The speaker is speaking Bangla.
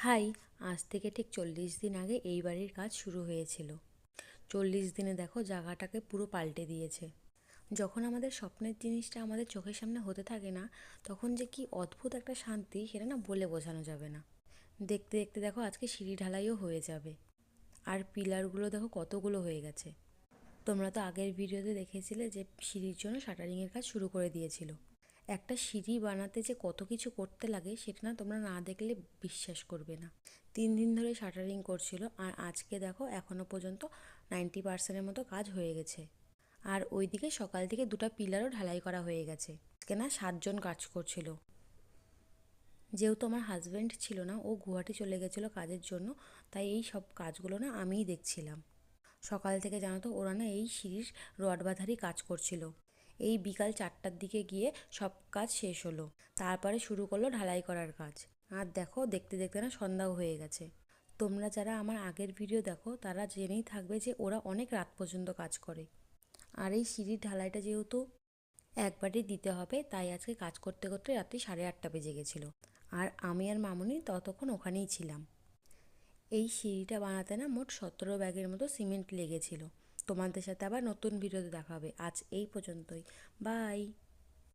হাই। আজ থেকে ঠিক 40 দিন আগে এই বাড়ির কাজ শুরু হয়েছিল। 40 দিনে দেখো জায়গাটাকে পুরো পাল্টে দিয়েছে। যখন আমাদের স্বপ্নের জিনিসটা আমাদের চোখের সামনে হতে থাকে না, তখন যে কি অদ্ভুত একটা শান্তি, সেটা না বলে বোঝানো যাবে না। দেখতে দেখতে দেখো আজকে সিঁড়ি ঢালাইও হয়ে যাবে। আর পিলারগুলো দেখো কতগুলো হয়ে গেছে। তোমরা তো আগের ভিডিওতে দেখেছিলে যে সিঁড়ির জন্য শাটারিংয়ের কাজ শুরু করে দিয়েছিল। একটা সিঁড়ি বানাতে যে কত কিছু করতে লাগে সেটা না তোমরা না দেখলে বিশ্বাস করবে না। 3 দিন ধরে শাটারিং করছিল, আর আজকে দেখো এখনও পর্যন্ত 90% মতো কাজ হয়ে গেছে। আর ওইদিকে সকাল থেকে 2টা পিলারও ঢালাই করা হয়ে গেছে। আজকে না 7জন কাজ করছিল। যেহেতু আমার হাজব্যান্ড ছিল না, ও গুয়াহাটি চলে গেছিলো কাজের জন্য, তাই এই সব কাজগুলো না আমিই দেখছিলাম। সকাল থেকে জানো তো ওরা না এই সিঁড়ির রড বাঁধারই কাজ করছিল। এই বিকাল 4টার দিকে গিয়ে সব কাজ শেষ হলো। তারপরে শুরু করলো ঢালাই করার কাজ। আর দেখো দেখতে দেখতে না সন্ধ্যাও হয়ে গেছে। তোমরা যারা আমার আগের ভিডিও দেখো তারা জেনেই থাকবে যে ওরা অনেক রাত পর্যন্ত কাজ করে। আর এই সিঁড়ির ঢালাইটা যেহেতু একবারই দিতে হবে, তাই আজকে কাজ করতে করতে রাত্রি 8:30 বেজে গেছিলো। আর আমি আর মামুনি ততক্ষণ ওখানেই ছিলাম। এই সিঁড়িটা বানাতে না মোট 17 ব্যাগের মতো সিমেন্ট লেগেছিল। তোমাদের সাথে আবার নতুন ভিডিওতে দেখা হবে। আজ এই পর্যন্তই। বাই।